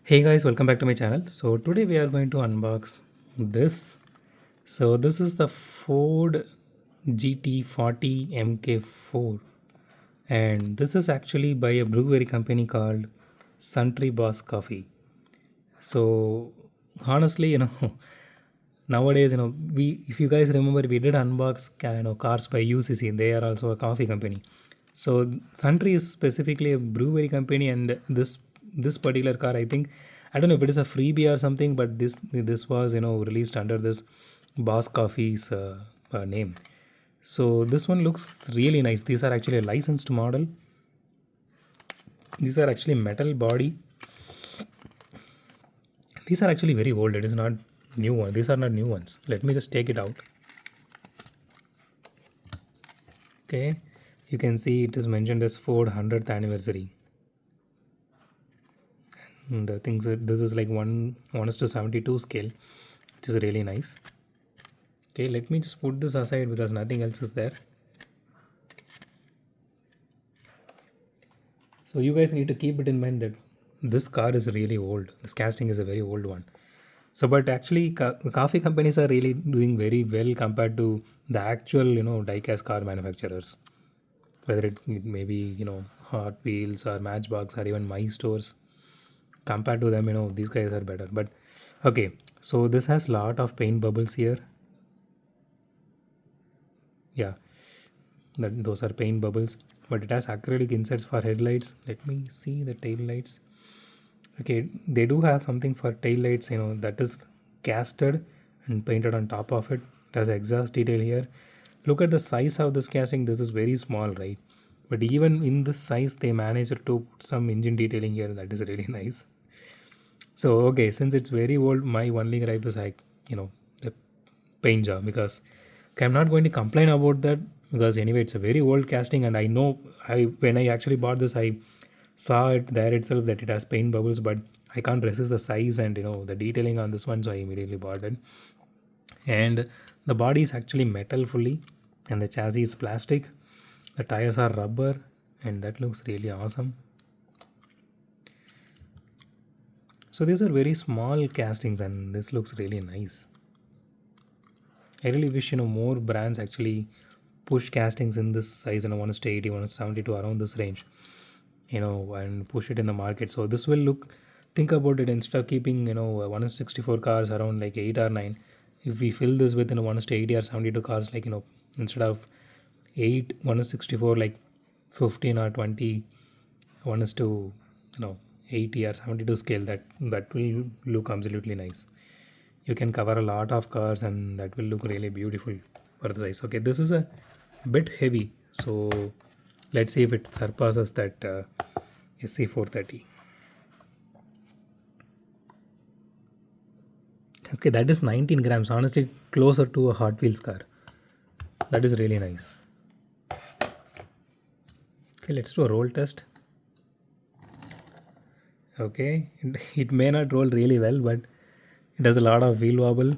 Hey guys, welcome back to my channel. So today we are going to unbox this. So this is the Ford GT40 MK4, and this is actually by a brewery company called Suntory Boss Coffee. So honestly, nowadays, we if you guys remember, we did unbox cars by UCC. They are also a coffee company. So Suntory is specifically a brewery company, and this particular car, I think, I don't know if it is a freebie or something, but this was released under this Boss Coffee's name. So this one looks really nice. These are actually a licensed model. These are actually metal body. These are actually very old. It is not new one. These are not new ones. Let me just take it out. Okay, you can see it is mentioned as Ford 100th anniversary. And the things that this is like 1:72 scale, which is really nice. Okay, let me just put this aside because nothing else is there. So you guys need to keep it in mind that this car is really old. This casting is a very old one. So, but actually, coffee companies are really doing very well compared to the actual, die-cast car manufacturers. Whether it may be, Hot Wheels or Matchbox or even My Stores. Compared to them, these guys are better. But okay, so this has lot of paint bubbles here. Yeah, those are paint bubbles, but it has acrylic inserts for headlights. Let me see the tail lights. Okay, they do have something for tail lights, that is casted and painted on top of it. It has exhaust detail here. Look at the size of this casting. This is very small, right? But even in this size, they managed to put some engine detailing here. That is really nice. So okay, since it's very old, my only gripe is like the paint job, because okay, I'm not going to complain about that because anyway it's a very old casting, and I know when I actually bought this, I saw it there itself that it has paint bubbles, but I can't resist the size and the detailing on this one, so I immediately bought it. And the body is actually metal fully, and the chassis is plastic. The tires are rubber, and that looks really awesome. So these are very small castings, and this looks really nice. I really wish more brands actually push castings in this size, 1:80, 1:72, around this range, and push it in the market. So this will look. Think about it, instead of keeping 1:64 cars around like 8 or 9, if we fill this with 1:80 or 72 cars, like instead of 8 1:64, like 15 or 20 1 is to 80 or 72 scale, that will look absolutely nice. You can cover a lot of cars and that will look really beautiful for the size. Okay, this is a bit heavy, so let's see if it surpasses that SC430. Okay, that is 19 grams, honestly closer to a Hot Wheels car. That is really nice. Okay, let's do a roll test. Okay, it may not roll really well, but it has a lot of wheel wobble,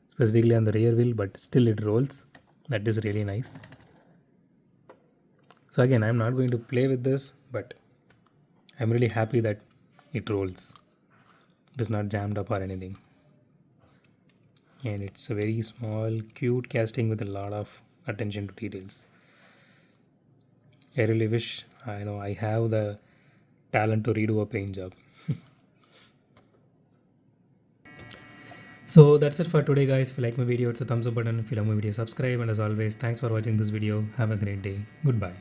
specifically on the rear wheel, but still it rolls. That is really nice. So again, I'm not going to play with this, but I'm really happy that it rolls. It is not jammed up or anything. And it's a very small, cute casting with a lot of attention to details. I really wish I have the talent to redo a paint job. So that's it for today, guys. If you like my video, hit the thumbs up button. If you love my video, subscribe. And as always, thanks for watching this video. Have a great day. Goodbye.